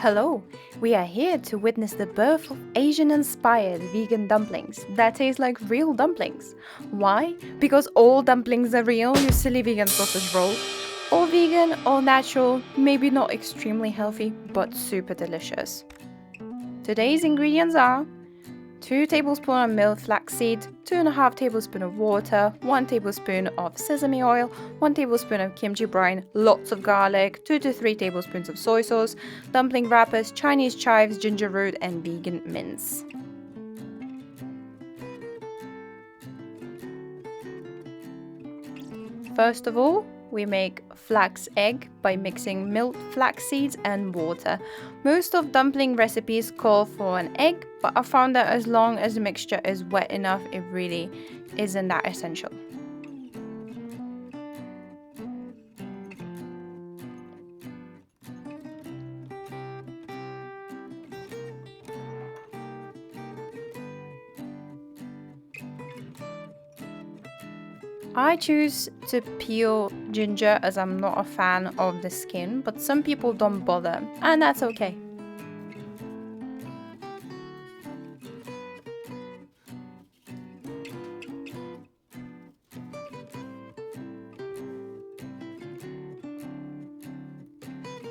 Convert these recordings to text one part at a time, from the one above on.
Hello, we are here to witness the birth of Asian-inspired vegan dumplings that taste like real dumplings. Why? Because all dumplings are real, you silly vegan sausage roll. All vegan, all natural, maybe not extremely healthy, but super delicious. Today's ingredients are 2 tablespoons of milk flaxseed, 2.5 tablespoons of water, 1 tablespoon of sesame oil, 1 tablespoon of kimchi brine, lots of garlic, 2 to 3 tablespoons of soy sauce, dumpling wrappers, Chinese chives, ginger root, and vegan mince. First of all, we make flax egg by mixing milk, flax seeds, and water. Most of dumpling recipes call for an egg, but I found that as long as the mixture is wet enough, it really isn't that essential. I choose to peel ginger as I'm not a fan of the skin, but some people don't bother, and that's okay.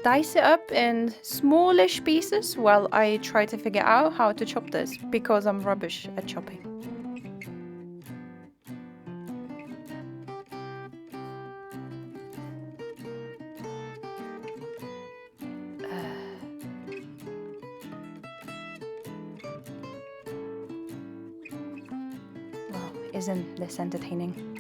Dice it up in smallish pieces while I try to figure out how to chop this, because I'm rubbish at chopping. Well, isn't this entertaining?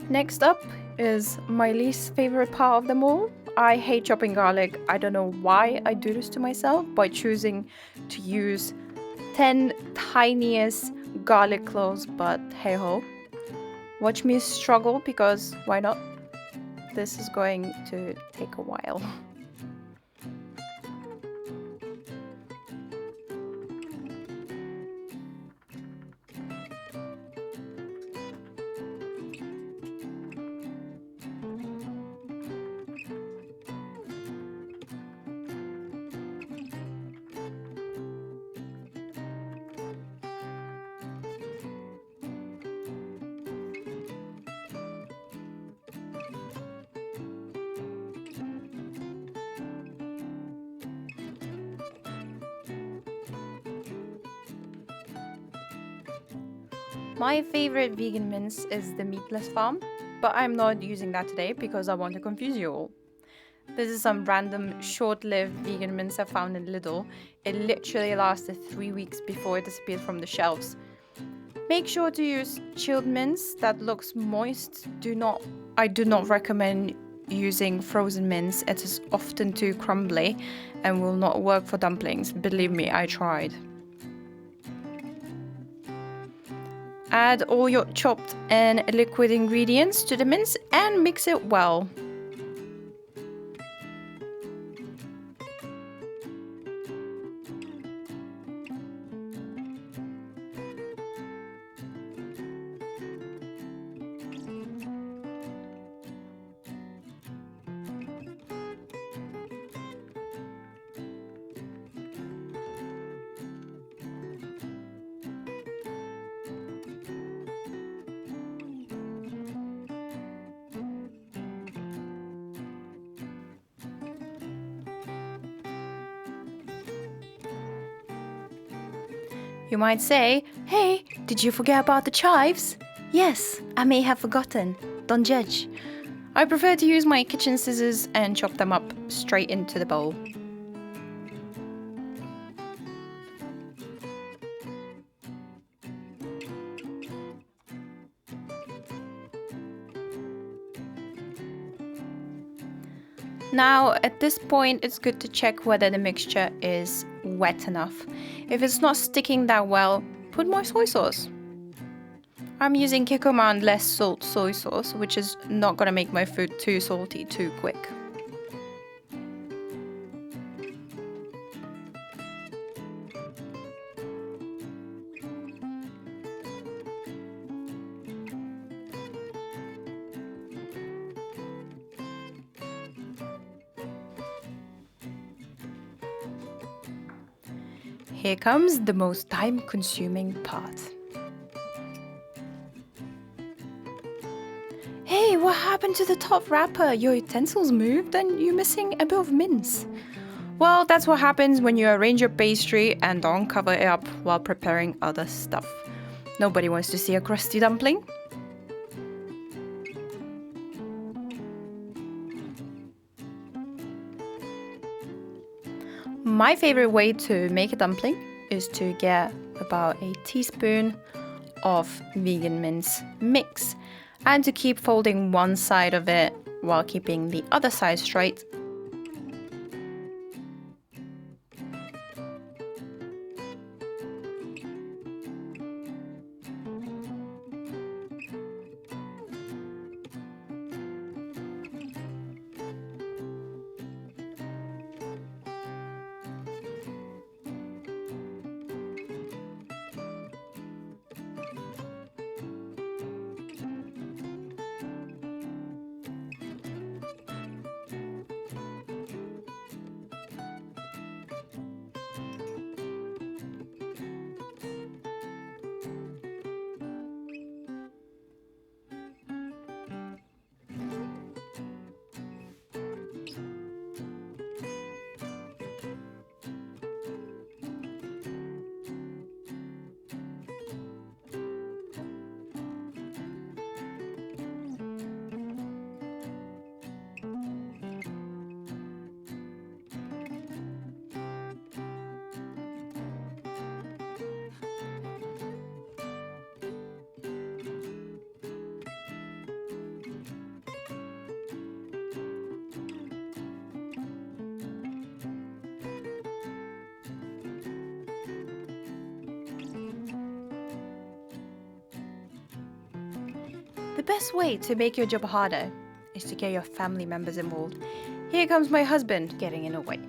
Next up is my least favorite part of them all. I hate chopping garlic. I don't know why I do this to myself by choosing to use 10 tiniest garlic cloves, but hey ho. Watch me struggle because why not? This is going to take a while. My favorite vegan mince is the meatless farm, but I'm not using that today because I want to confuse you all. This is some random short-lived vegan mince I found in Lidl. It literally lasted 3 weeks before it disappeared from the shelves. Make sure to use chilled mince that looks moist. I do not recommend using frozen mince. It is often too crumbly and will not work for dumplings. Believe me, I tried. Add all your chopped and liquid ingredients to the mince and mix it well. You might say, hey, did you forget about the chives? Yes, I may have forgotten. Don't judge. I prefer to use my kitchen scissors and chop them up straight into the bowl. Now, at this point, it's good to check whether the mixture is wet enough. If it's not sticking that well, put more soy sauce. I'm using kikkoman and less salt soy sauce, which is not gonna make my food too salty too quick. Here comes the most time-consuming part. Hey, what happened to the top wrapper? Your utensils moved and you're missing a bit of mince. Well, that's what happens when you arrange your pastry and don't cover it up while preparing other stuff. Nobody wants to see a crusty dumpling. My favorite way to make a dumpling is to get about a teaspoon of vegan mince mix and to keep folding one side of it while keeping the other side straight. The best way to make your job harder is to get your family members involved. Here comes my husband getting in the way.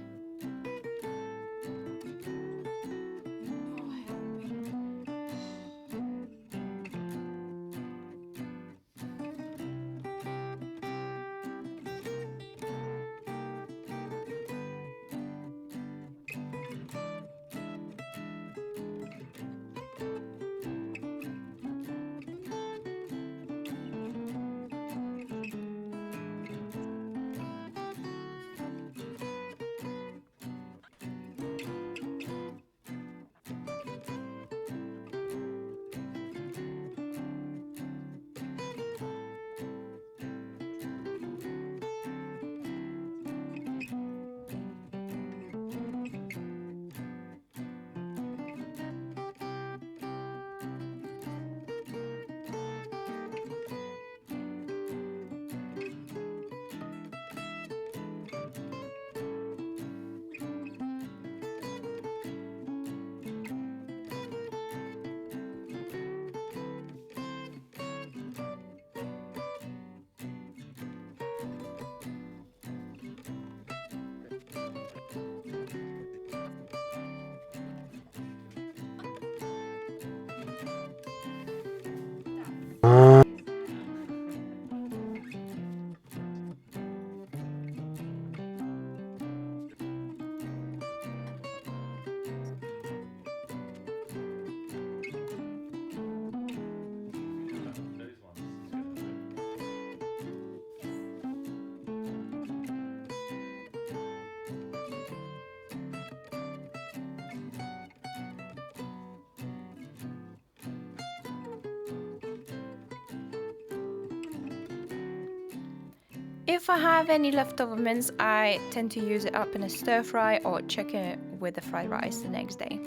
If I have any leftover mince, I tend to use it up in a stir fry or chicken it with the fried rice the next day.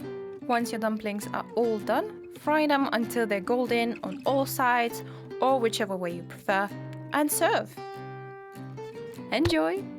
Once your dumplings are all done, fry them until they're golden on all sides or whichever way you prefer, and serve. Enjoy!